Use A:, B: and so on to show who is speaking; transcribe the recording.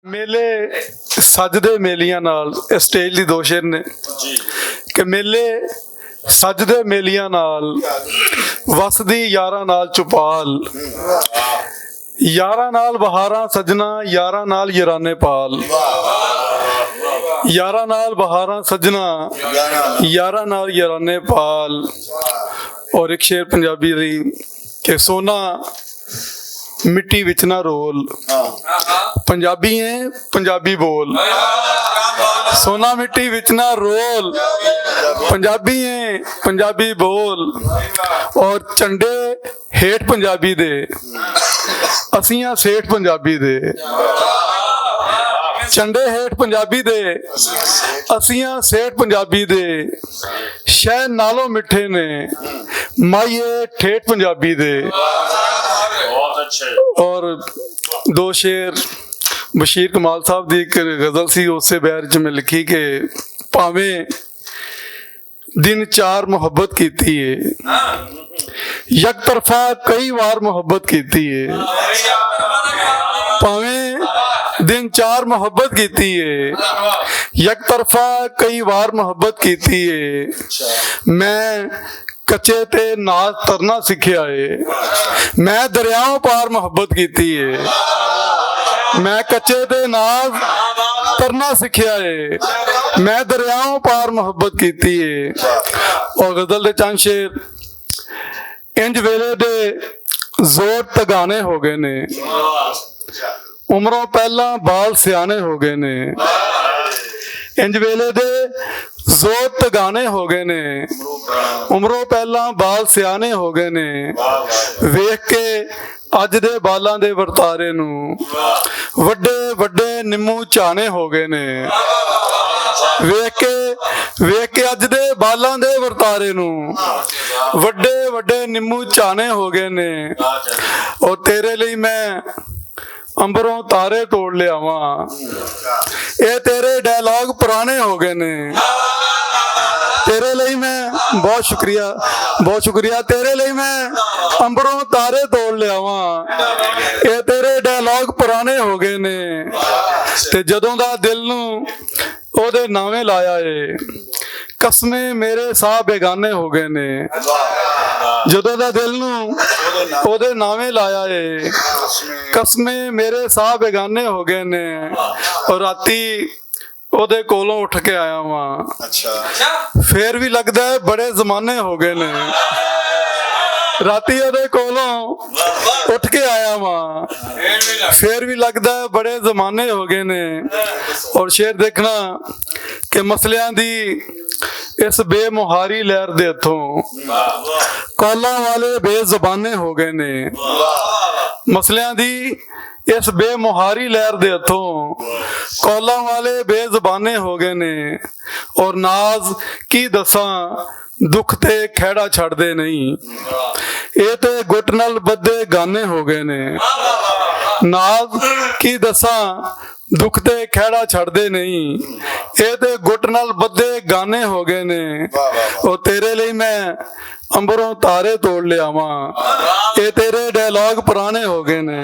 A: मेले सजदे मेलियां नाल स्टेज दी दो शेर ने कि मेले सजदे मेलियां नाल वसदी यारां नाल चुपाल यारां नाल बहारां सजना यारां नाल यराने पाल यारां नाल बहारां सजना यारां नाल यराने पाल। और एक शेर पंजाबी दी कि सोना मिट्टी विच ना रोल पंजाबी है पंजाबी बोल सोना मिट्टी विच ना रोल पंजाबी है पंजाबी बोल। और झंडे हेठ पंजाबी दे असियां सेठ पंजाबी दे झंडे हेठ पंजाबी दे असियां सेठ पंजाबी दे शहर नालों मिठे ने माइये ठेठ पंजाबी दे। और दो शेर बशीर कमाल साहब की एक गजल सी उससे बैर च मैं लिखी कि भावें दिन चार मुहब्बत कीती है यक तरफा कई बार मुहब्बत कीती है भावें दिन चार मुहब्बत कीती है यक तरफा कई बार मुहब्बत कीती है। मैं कच्चे ते नाल तरना सीखिया है मैं दरियाओं पार मुहब्बत कीती है मैं कच्चे ते नाल तरना सीखिया है मैं दरियाओं पार मुहब्बत कीती है। और गजल दे चंद शेर इंज वेले दे जोर तगाने हो गए ने उमरों पहला बाल सियाने हो गए ने इंज वेले दे जोर तगाने हो गए ने उमरों पहला बाल सियाने हो गए ने वेख के अज दे बालां दे वरतारे नू वड्डे वड्डे निम्मू झाने हो गए ने वेख के अज दे बालां दे वरतारे नू वड्डे वड्डे निम्मू झाने हो गए ने। और तेरे लिए मैं अंबरों तारे तोड़ लिया वहां ये तेरे डायलॉग पुराने हो गए ने तेरे लिए मैं बहुत शुक्रिया तेरे लिए मैं अंबरों तारे तोड़ लिया वहां ये तेरे डायलॉग पुराने हो गए ने ते जदों दा दिल नू ओदे नावे लाया है कसमे मेरे साह बेगाने हो गए ने जदों दा दिल नू ओदे नावे लाया है कसमे मेरे साह बेगाने हो गए ने। और राती ओदे कोलों उठ के आया वहां फिर भी लगदा है बड़े जमाने हो गए ने राती ओदे कोलों उठ के आया वहां फिर भी लगदा है बड़े जमाने हो गए ने। और शेर देखना कि मसलियां दी इस बेमुहारी लहर दे हथों कौलां वाले बेजुबाने हो गए ने मसलियां दी इस बेमुहारी लहर दे हथों कौलां वाले बेजुबाने हो गए ने। और नाज की दसां दुख ते खैड़ा छड़दे नहीं ये ते गुट नाल बदे गाने हो गए ने नाज की दसां दुख ते खैड़ा छड़दे नहीं ये ते गुट नाल बदे गाने हो गए ने। और तेरे लिए मैं अंबरों तारे तोड़ लिया वहां ये तेरे डायलॉग पुराने हो गए ने।